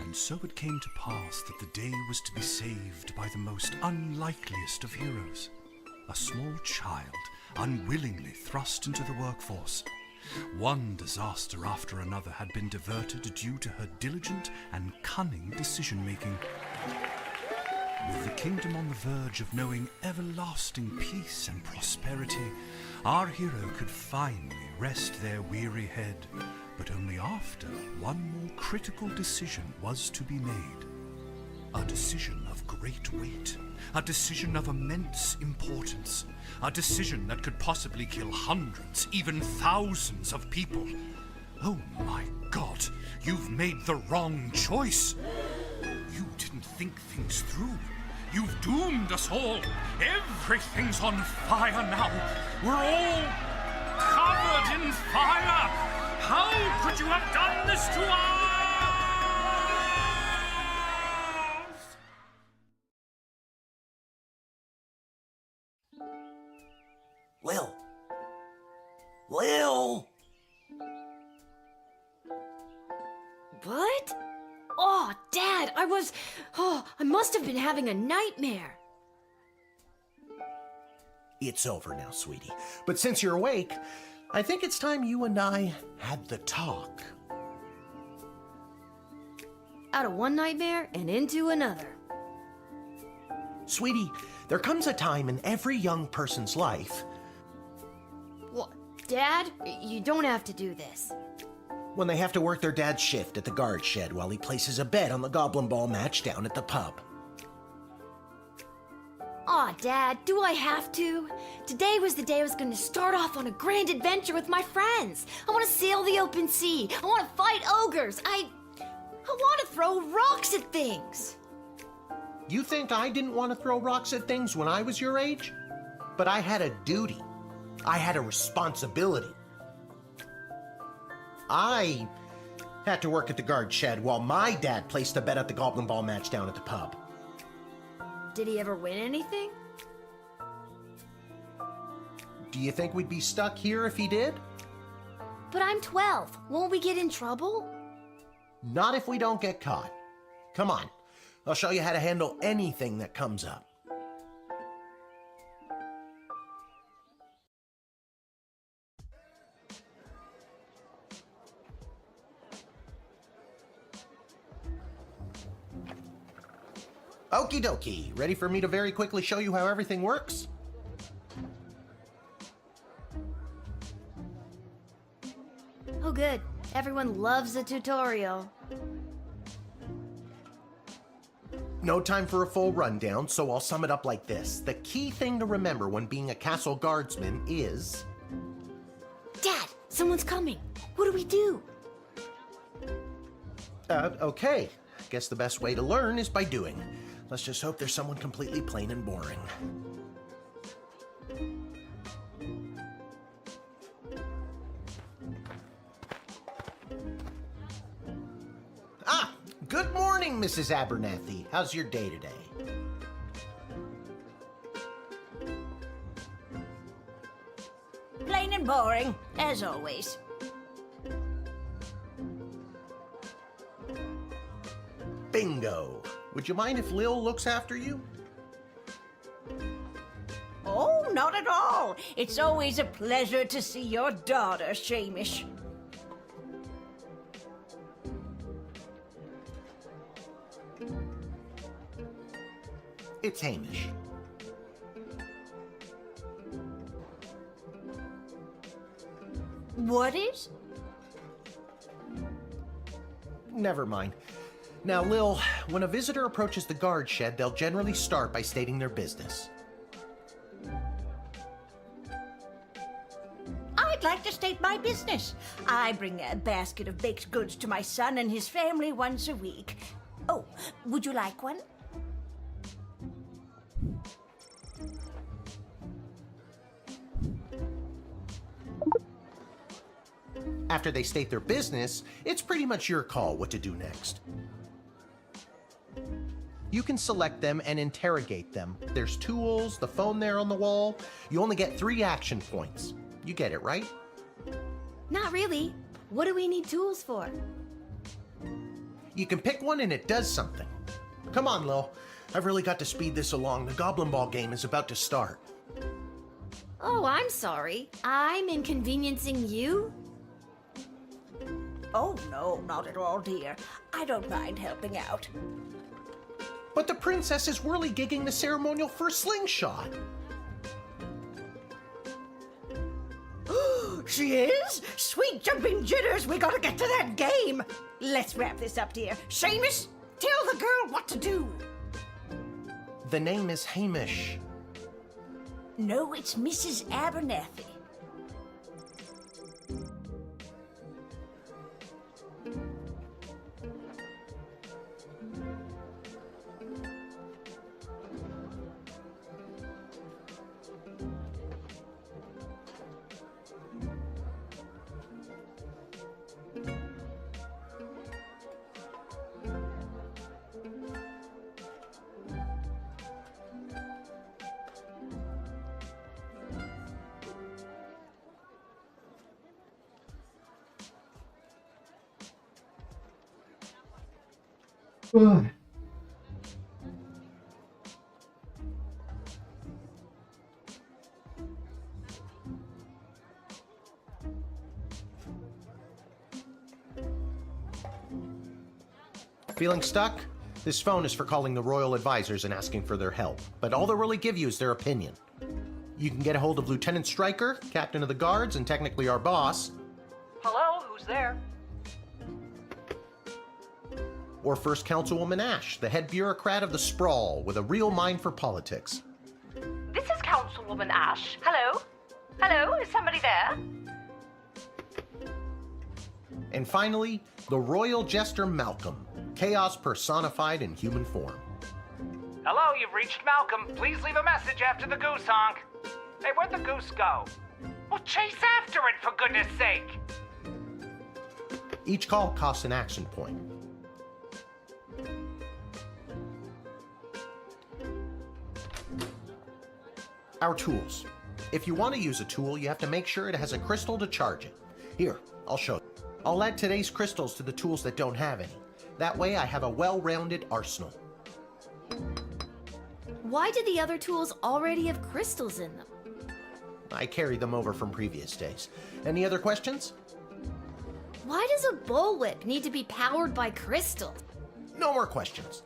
And so it came to pass that the day was to be saved by the most unlikeliest of heroes, a small child unwillingly thrust into the workforce. One disaster after another had been diverted due to her diligent and cunning decision-making. With the kingdom on the verge of knowing everlasting peace and prosperity, our hero could finally rest their weary head, but only after one more critical decision was to be made. A decision of great weight, a decision of immense importance, a decision that could possibly kill hundreds, even thousands of people. Oh my God, you've made the wrong choice. You didn't think things through. You've doomed us all. Everything's on fire now. We're all covered in fire. How could you have done this to us? Lil! What? Oh, Dad, I must have been having a nightmare. It's over now, sweetie. But since you're awake, I think it's time you and I had the talk. Out of one nightmare and into another. Sweetie, there comes a time in every young person's life What? Dad, you don't have to do this. when they have to work their dad's shift at the guard shed while he places a bet on the goblin ball match down at the pub. Aw, Dad, do I have to? Today was the day I was going to start off on a grand adventure with my friends. I want to sail the open sea. I want to fight ogres. I want to throw rocks at things. You think I didn't want to throw rocks at things when I was your age? But I had a duty. I had a responsibility. I had to work at the guard shed while my dad placed a bet at the goblin ball match down at the pub. Did he ever win anything? Do you think we'd be stuck here if he did? But I'm 12. Won't we get in trouble? Not if we don't get caught. Come on, I'll show you how to handle anything that comes up. Okie dokie, ready for me to very quickly show you how everything works? Oh, good. Everyone loves a tutorial. No time for a full rundown, so I'll sum it up like this. The key thing to remember when being a castle guardsman is... Dad, someone's coming. What do we do? Okay. Guess the best way to learn is by doing. Let's just hope there's someone completely plain and boring. Ah! Good morning, Mrs. Abernathy. How's your day today? Plain and boring, as always. Bingo! Would you mind if Lil looks after you? Oh, not at all. It's always a pleasure to see your daughter, Shamish. It's Hamish. What is? Never mind. Now, Lil, when a visitor approaches the guard shed, they'll generally start by stating their business. I'd like to state my business. I bring a basket of baked goods to my son and his family once a week. Oh, would you like one? After they state their business, it's pretty much your call what to do next. You can select them and interrogate them. There's tools, the phone there on the wall. You only get 3 action points. You get it, right? Not really. What do we need tools for? You can pick one and it does something. Come on, Lil. I've really got to speed this along. The Goblin Ball game is about to start. Oh, I'm sorry. I'm inconveniencing you? Oh, no, not at all, dear. I don't mind helping out. But the princess is whirly-gigging the ceremonial for slingshot. She is? Sweet jumping jitters, we gotta get to that game. Let's wrap this up, dear. Seamus, tell the girl what to do. The name is Hamish. No, it's Mrs. Abernathy. Feeling stuck? This phone is for calling the royal advisors and asking for their help, but all they'll really give you is their opinion. You can get a hold of Lieutenant Stryker, captain of the guards, and technically our boss. Hello, who's there? Or First Councilwoman Ash, the head bureaucrat of the Sprawl, with a real mind for politics. This is Councilwoman Ash. Hello? Hello, is somebody there? And finally, the royal jester Malcolm, chaos personified in human form. Hello, you've reached Malcolm. Please leave a message after the goose honk. Hey, where'd the goose go? Well, chase after it, for goodness sake! Each call costs an action point. Our tools. If you want to use a tool, you have to make sure it has a crystal to charge it. Here, I'll show you. I'll add today's crystals to the tools that don't have any. That way I have a well-rounded arsenal. Why did the other tools already have crystals in them? I carried them over from previous days. Any other questions? Why does a bullwhip need to be powered by crystals? No more questions.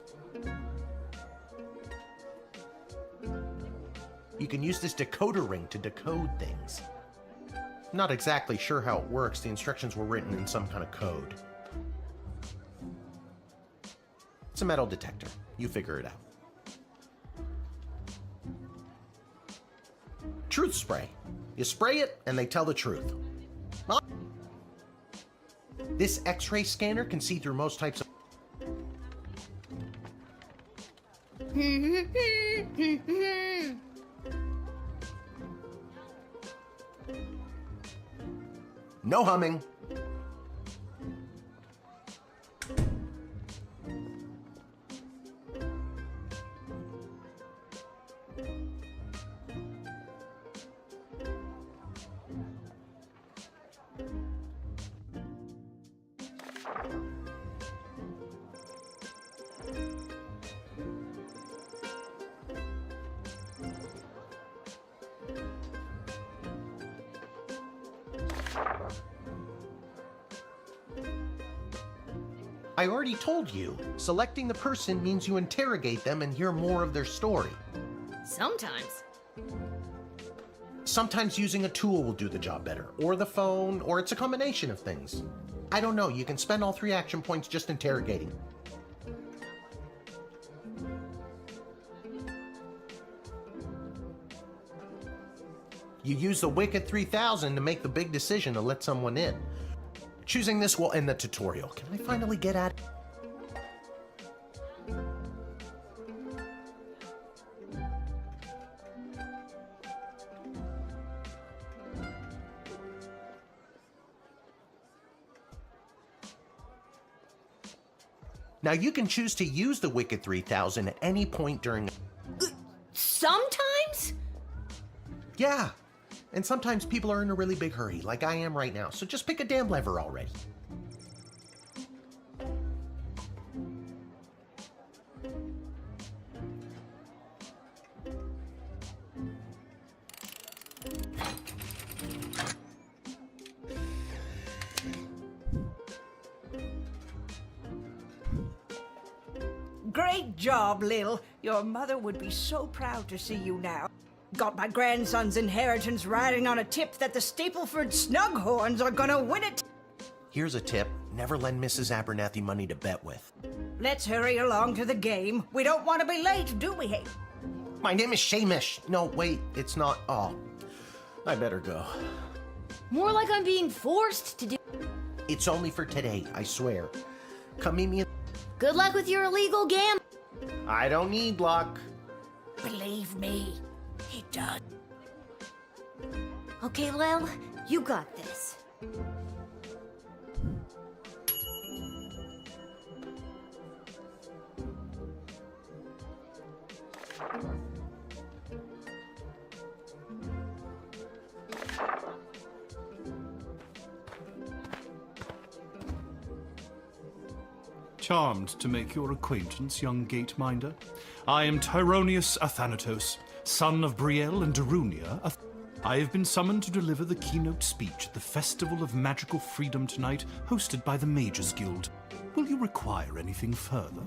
You can use this decoder ring to decode things. Not exactly sure how it works. The instructions were written in some kind of code. It's a metal detector. You figure it out. Truth spray. You spray it and they tell the truth. This X-ray scanner can see through most types of... No humming. I already told you, selecting the person means you interrogate them and hear more of their story. Sometimes. Sometimes using a tool will do the job better, or the phone, or it's a combination of things. I don't know, you can spend all 3 action points just interrogating. You use the Wicked 3000 to make the big decision to let someone in. Choosing this will end the tutorial. Can I finally get at it? Now you can choose to use the Wicked 3000 at any point during... Sometimes? Yeah. And sometimes people are in a really big hurry, like I am right now, so just pick a damn lever already. Great job, Lil. Your mother would be so proud to see you now. Got my grandson's inheritance riding on a tip that the Stapleford Snughorns are gonna win it. Here's a tip. Never lend Mrs. Abernathy money to bet with. Let's hurry along to the game. We don't want to be late, do we? My name is Shamish. No, wait, it's not. Oh, I better go. More like I'm being forced to do. It's only for today, I swear. Come meet me in... Good luck with your illegal gam. I don't need luck. Believe me, he does. Okay, Lil, you got this. Charmed to make your acquaintance, young gate-minder. I am Tyronius Athanatos, son of Brielle and Darunia. I have been summoned to deliver the keynote speech at the Festival of Magical Freedom tonight, hosted by the Mages Guild. Will you require anything further?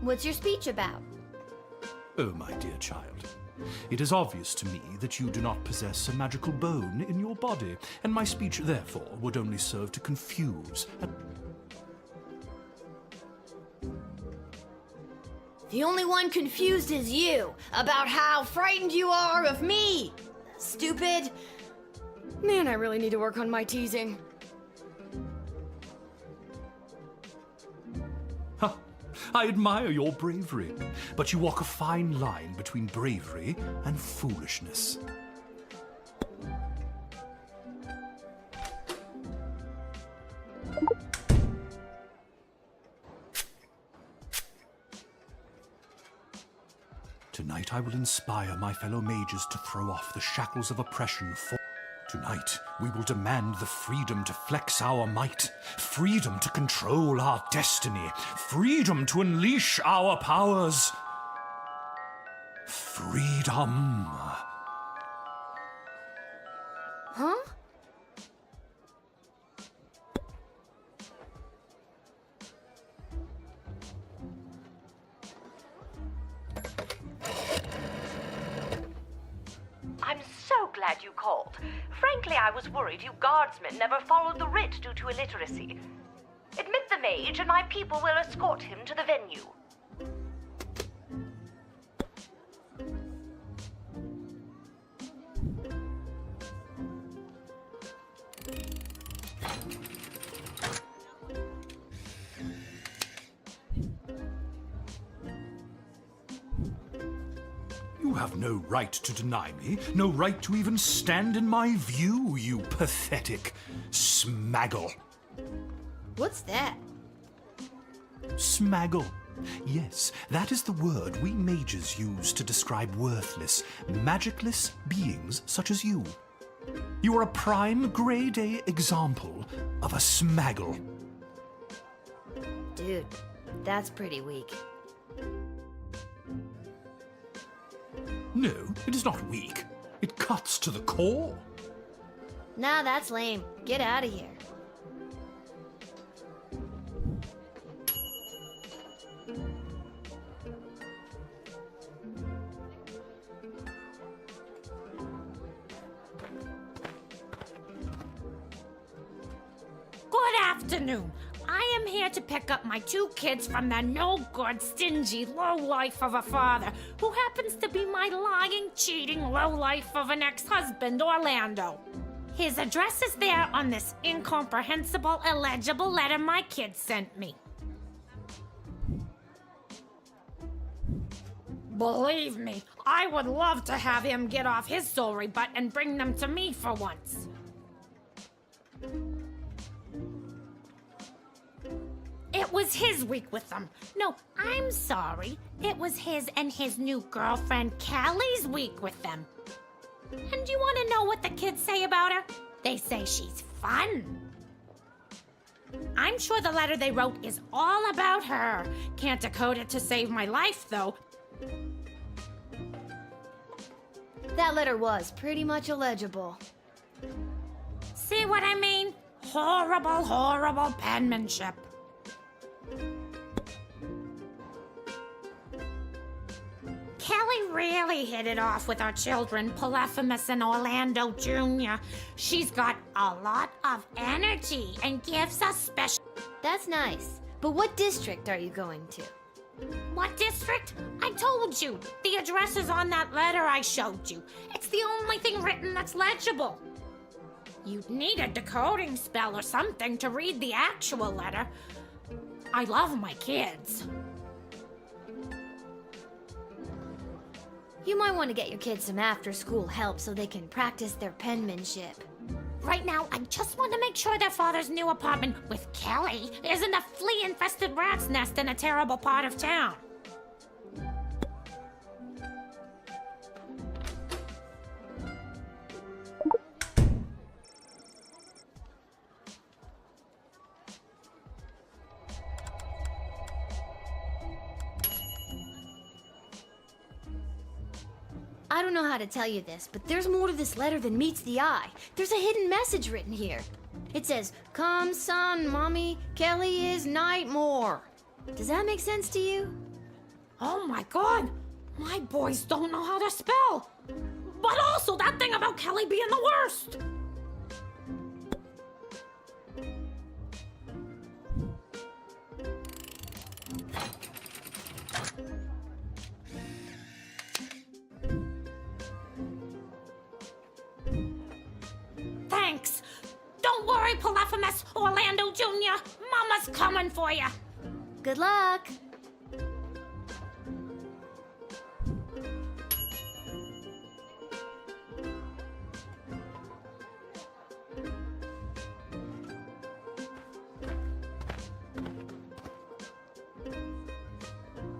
What's your speech about? Oh, my dear child. It is obvious to me that you do not possess a magical bone in your body, and my speech, therefore, would only serve to confuse and... The only one confused is you, about how frightened you are of me. Stupid. Man, I really need to work on my teasing. I admire your bravery, but you walk a fine line between bravery and foolishness. Tonight I will inspire my fellow mages to throw off the shackles of oppression for... Tonight, we will demand the freedom to flex our might, freedom to control our destiny, freedom to unleash our powers. Freedom. Huh? I'm so glad you called. Frankly, I was worried you guardsmen never followed the writ due to illiteracy. Admit the mage, and my people will escort him to the venue. You have no right to deny me, no right to even stand in my view, you pathetic smaggle. What's that? Smaggle. Yes, that is the word we mages use to describe worthless, magicless beings such as you. You are a prime grade A example of a smaggle. Dude, that's pretty weak. No, it is not weak. It cuts to the core. Nah, that's lame. Get out of here. afternoon. I am here to pick up my 2 kids from that no-good, stingy lowlife of a father who happens to be my lying, cheating lowlife of an ex-husband, Orlando. His address is there on this incomprehensible, illegible letter my kid sent me. Believe me, I would love to have him get off his sorry butt and bring them to me for once. It was his week with them. No, I'm sorry. It was his and his new girlfriend Callie's week with them. And you want to know what the kids say about her? They say she's fun. I'm sure the letter they wrote is all about her. Can't decode it to save my life, though. That letter was pretty much illegible. See what I mean? Horrible, horrible penmanship. Kelly really hit it off with our children, Polyphemus and Orlando Jr. She's got a lot of energy and gives us special... That's nice. But what district are you going to? What district? I told you. The address is on that letter I showed you. It's the only thing written that's legible. You'd need a decoding spell or something to read the actual letter. I love my kids. You might want to get your kids some after-school help so they can practice their penmanship. Right now, I just want to make sure their father's new apartment with Kelly isn't a flea-infested rat's nest in a terrible part of town. I don't know how to tell you this, but there's more to this letter than meets the eye. There's a hidden message written here. It says, "Come, son, mommy, Kelly is Nightmare." Does that make sense to you? Oh my god! My boys don't know how to spell! But also that thing about Kelly being the worst! Thanks! Don't worry, Polyphemus, Orlando Jr. Mama's coming for you! Good luck!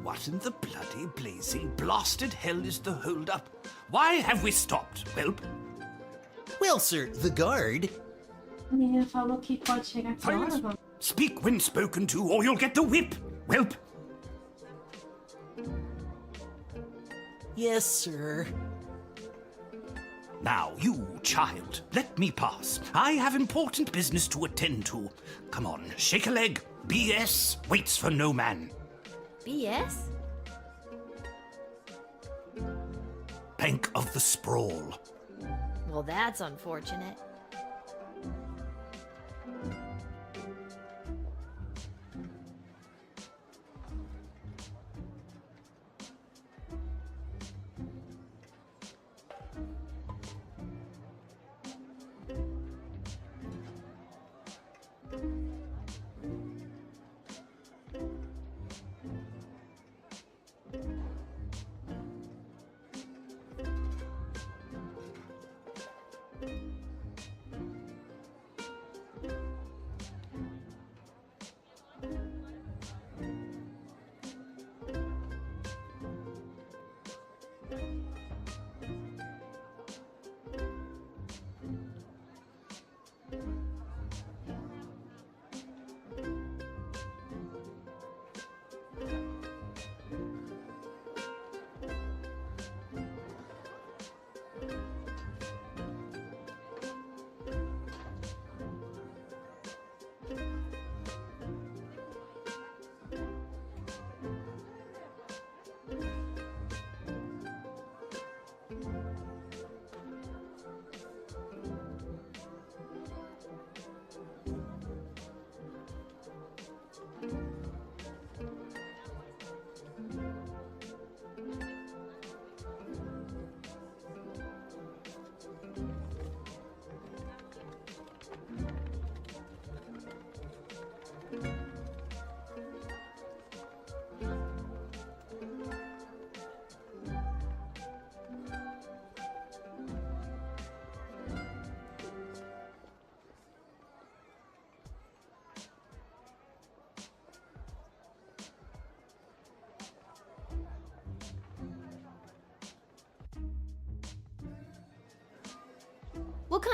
What in the bloody blazing blasted hell is the hold-up? Why have we stopped, Whelp? Well, sir, the guard. A menina falou que pode chegar aqui Silence. agora. Speak when spoken to, or you'll get the whip, Whelp. Yes, sir. Now, you, child, let me pass. I have important business to attend to. Come on, shake a leg. BS waits for no man. BS? Bank of the Sprawl. Well, that's unfortunate.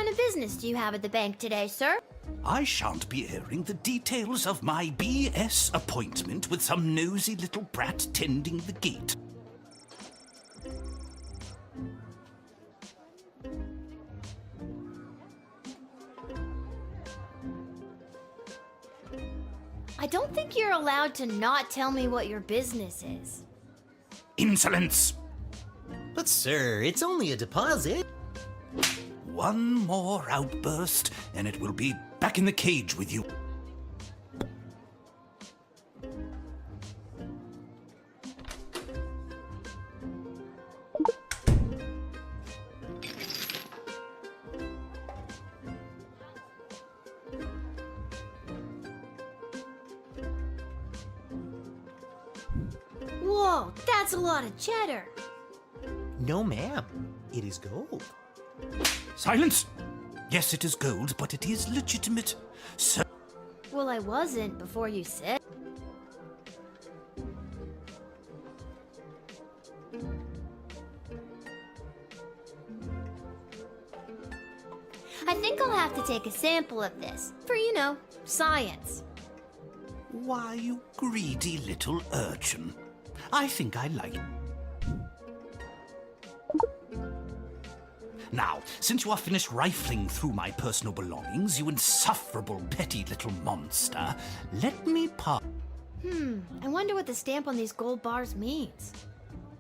kind of business do you have at the bank today, sir? I shan't be airing the details of my BS appointment with some nosy little brat tending the gate. I don't think you're allowed to not tell me what your business is. Insolence! But sir, it's only a deposit. One more outburst, and it will be back in the cage with you. Whoa, that's a lot of cheddar. No, ma'am. It is gold. Silence! Yes, it is gold, but it is legitimate. So Well, I wasn't before you said. I think I'll have to take a sample of this for, science. why, you greedy little urchin. I think I like it. Now, since you are finished rifling through my personal belongings, you insufferable petty little monster, let me pass. I wonder what the stamp on these gold bars means.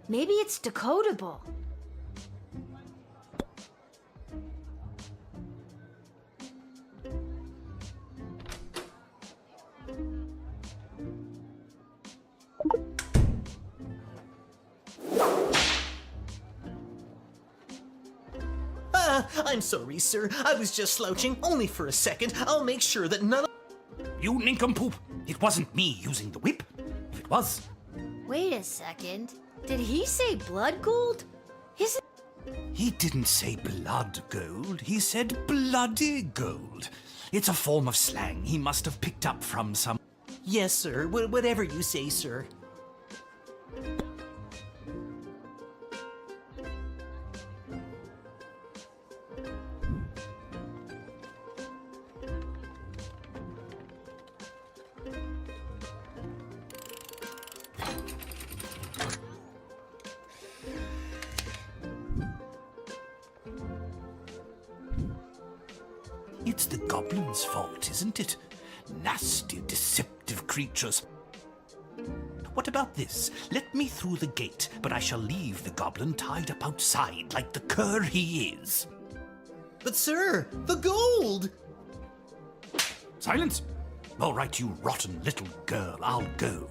Maybe it's decodable. I'm sorry, sir. I was just slouching, only for a second. I'll make sure that none of... You nincompoop! It wasn't me using the whip. If it was, Wait a second. Did he say blood gold? Is it? he didn't say blood gold. He said bloody gold. It's a form of slang he must have picked up from some... Yes, sir. Whatever you say, sir. It's the goblin's fault, isn't it? Nasty, deceptive creatures. What about this? Let me through the gate, but I shall leave the goblin tied up outside like the cur he is. But sir, the gold! Silence! All right, you rotten little girl, I'll go.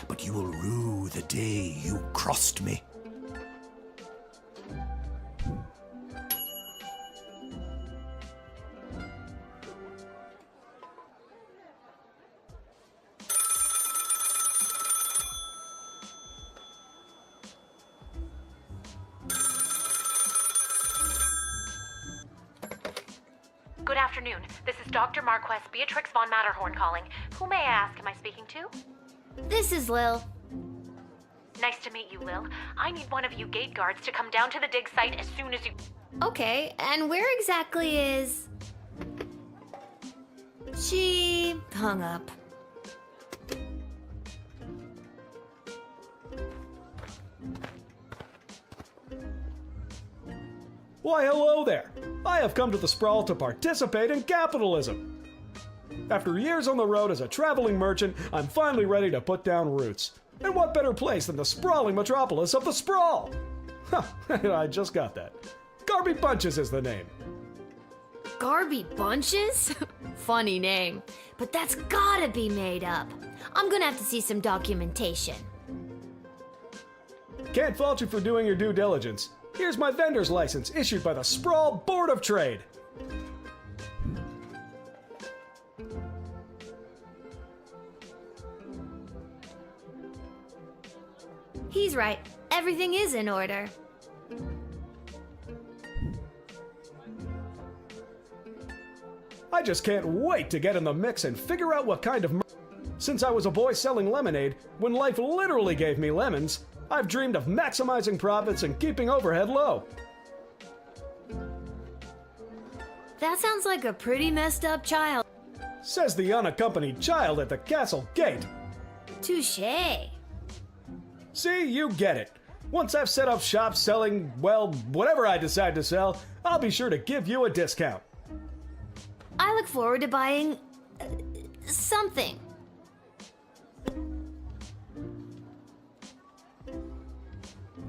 But you will rue the day you crossed me. Good afternoon. This is Dr. Marquess Beatrix von Matterhorn calling. Who may I ask am I speaking to? This is Lil. Nice to meet you, Lil. I need one of you gate guards to come down to the dig site as soon as you... Okay, and where exactly is... She hung up. Why, hello there! I have come to the Sprawl to participate in capitalism! After years on the road as a traveling merchant, I'm finally ready to put down roots. And what better place than the sprawling metropolis of the Sprawl? Huh, I just got that. Garby Bunches is the name. Garby Bunches? Funny name. But that's gotta be made up. I'm gonna have to see some documentation. Can't fault you for doing your due diligence. Here's my vendor's license issued by the Sprawl Board of Trade. He's right. Everything is in order. I just can't wait to get in the mix and figure out what kind of Since I was a boy selling lemonade, when life literally gave me lemons, I've dreamed of maximizing profits and keeping overhead low. That sounds like a pretty messed up child. Says the unaccompanied child at the castle gate. Touché. See, you get it. Once I've set up shop selling, well, whatever I decide to sell, I'll be sure to give you a discount. I look forward to buying... something.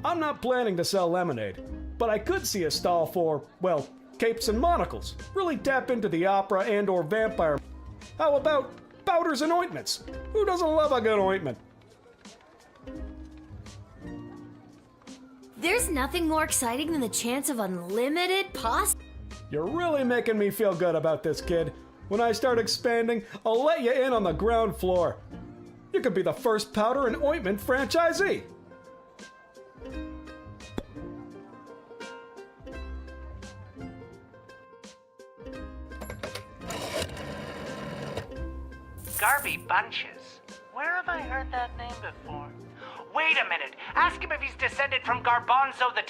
I'm not planning to sell lemonade, but I could see a stall for, well, capes and monocles. Really tap into the opera and or vampire. How about powders and ointments? Who doesn't love a good ointment? There's nothing more exciting than the chance of unlimited pasta. You're really making me feel good about this, kid. When I start expanding, I'll let you in on the ground floor. You could be the first powder and ointment franchisee. Garby Bunches. Where have I heard that name before? Wait a minute. Ask him if he's descended from Garbanzo the...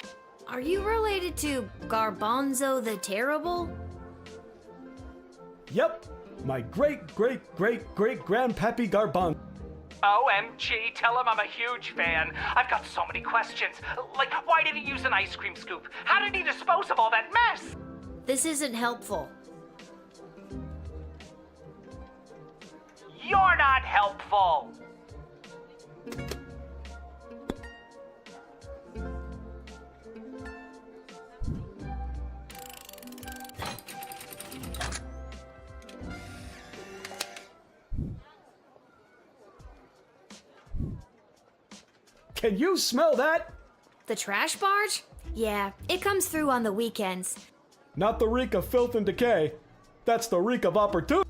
Are you related to Garbanzo the Terrible? Yep, my great-great-great-great-grandpappy Garbanzo. OMG, tell him I'm a huge fan. I've got so many questions. Like, why did he use an ice cream scoop? How did he dispose of all that mess? This isn't helpful. You're not helpful. Can you smell that? The trash barge? Yeah, it comes through on the weekends. Not the reek of filth and decay. That's the reek of opportunity.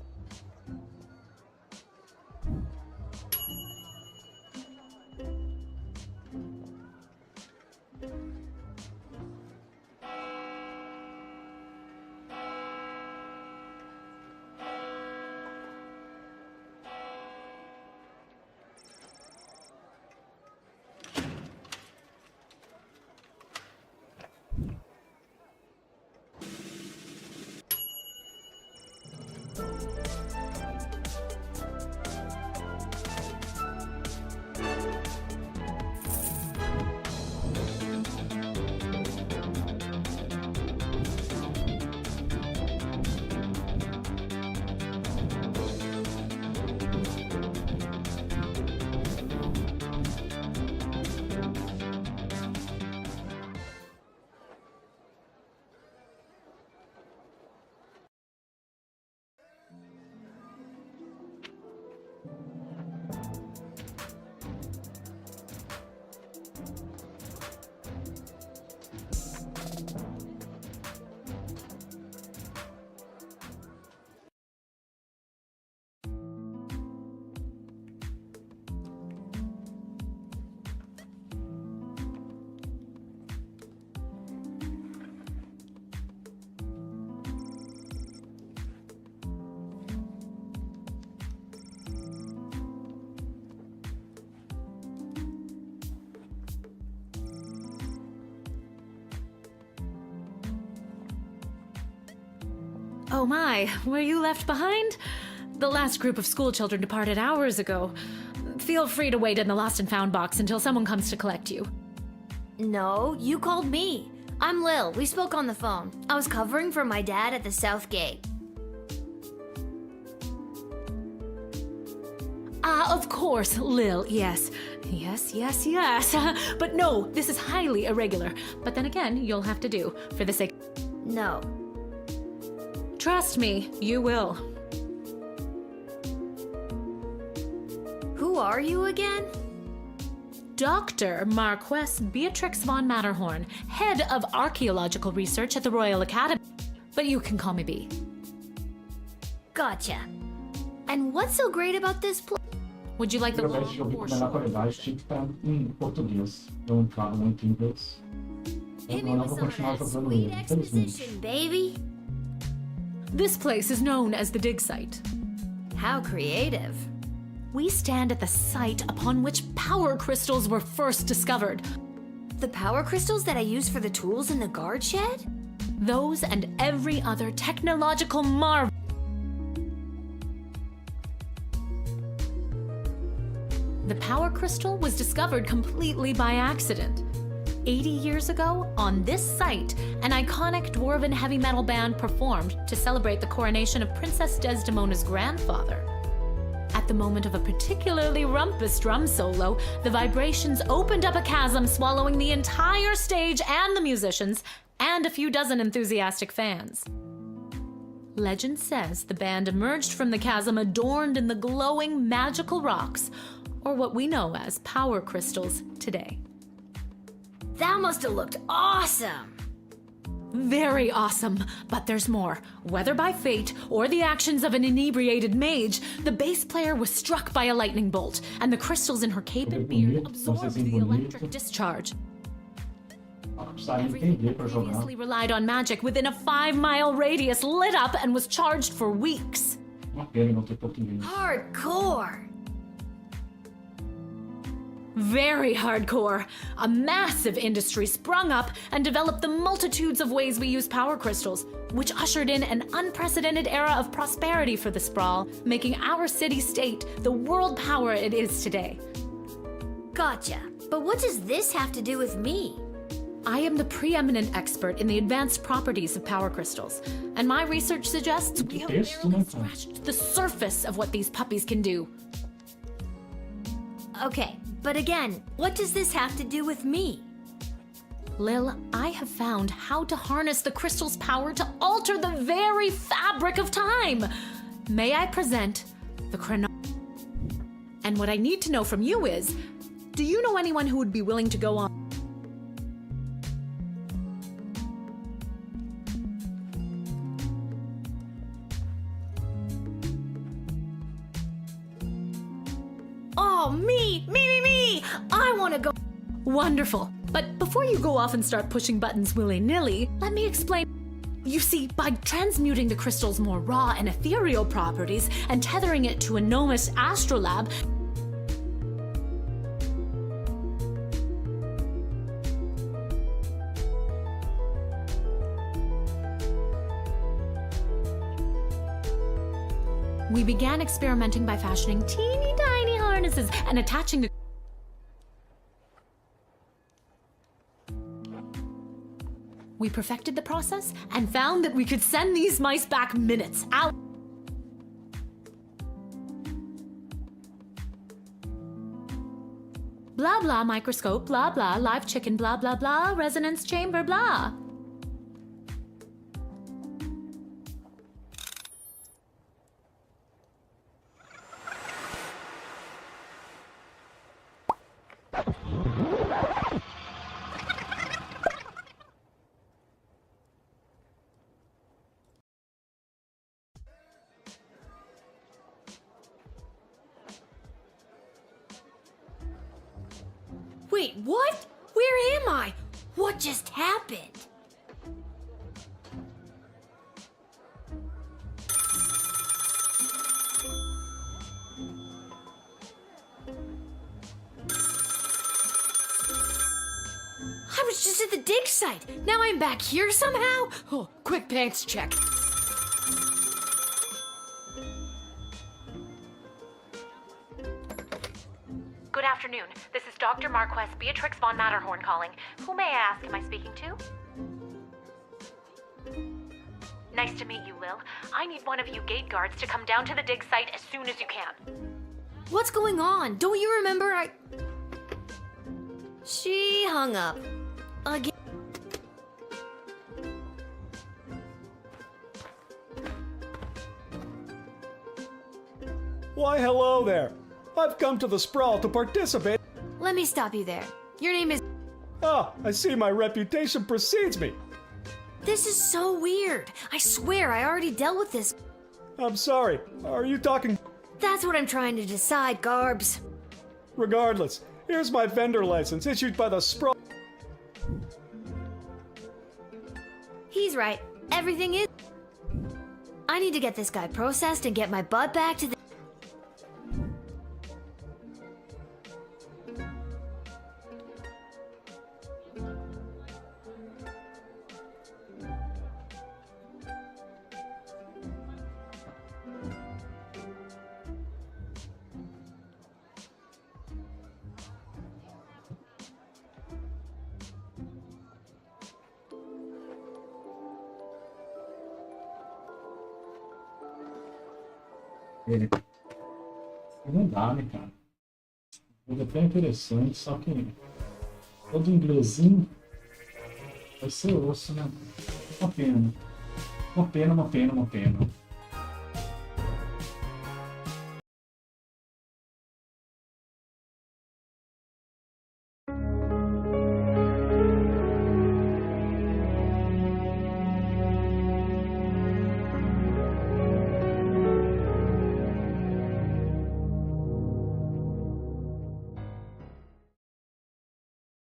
Oh my, were you left behind? The last group of schoolchildren departed hours ago. Feel free to wait in the lost and found box until someone comes to collect you. No, you called me. I'm Lil. We spoke on the phone. I was covering for my dad at the South Gate. Ah, of course, Lil, yes. Yes. But no, this is highly irregular. But then again, you'll have to do, for the sake... No. Trust me, you will. Who are you again? Dr. Marquess Beatrix von Matterhorn, head of archaeological research at the Royal Academy. But you can call me B. Gotcha. And what's so great about this place? Would you like the long or short? Hit me with some of that sweet exposition, baby. This place is known as the dig site. How creative. We stand at the site upon which power crystals were first discovered. The power crystals that I used for the tools in the guard shed? Those and every other technological marvel. The power crystal was discovered completely by accident. 80 years ago, on this site, an iconic dwarven heavy metal band performed to celebrate the coronation of Princess Desdemona's grandfather. At the moment of a particularly rumpus drum solo, the vibrations opened up a chasm, swallowing the entire stage and the musicians, and a few dozen enthusiastic fans. Legend says the band emerged from the chasm adorned in the glowing magical rocks, or what we know as power crystals today. That must have looked awesome! Very awesome, but there's more. Whether by fate or the actions of an inebriated mage, the bass player was struck by a lightning bolt, and the crystals in her cape and beard absorbed the electric discharge. Everything that previously relied on magic within a 5-mile radius lit up and was charged for weeks. Hardcore! Very hardcore. A massive industry sprung up and developed the multitudes of ways we use power crystals, which ushered in an unprecedented era of prosperity for the sprawl, making our city-state the world power it is today. Gotcha. But what does this have to do with me? I am the preeminent expert in the advanced properties of power crystals, and my research suggests we have barely scratched the surface of what these puppies can do. Okay, but again, what does this have to do with me? Lil, I have found how to harness the crystal's power to alter the very fabric of time. May I present the And what I need to know from you is, do you know anyone who would be willing to go on? Oh, me! I want to go. Wonderful. But before you go off and start pushing buttons willy-nilly, let me explain. You see, by transmuting the crystal's more raw and ethereal properties and tethering it to a gnomous astrolab, we began experimenting by fashioning teeny tiny harnesses and attaching the We perfected the process and found that we could send these mice back minutes out. Blah blah microscope, blah blah live chicken, blah blah blah resonance chamber, blah. Wait, what? Where am I? What just happened? I was just at the dig site. Now I'm back here somehow? Oh, quick pants check. Good afternoon. This is Dr. Marquess Beatrix von Matterhorn calling. Who may I ask am I speaking to? Nice to meet you, Lil. I need one of you gate guards to come down to the dig site as soon as you can. What's going on? Don't you remember She hung up. Again. Why, hello there. I've come to the sprawl to participate. Let me stop you there. Your name is... Ah, I see my reputation precedes me. This is so weird. I swear I already dealt with this. I'm sorry. Are you talking... That's what I'm trying to decide, Garbs. Regardless, here's my vendor license issued by the sprawl... He's right. Everything is... I need to get this guy processed and get my butt back to the... Não dá, né, cara? O jogo é até interessante, só que todo inglesinho vai ser osso, né? Uma pena. Uma pena.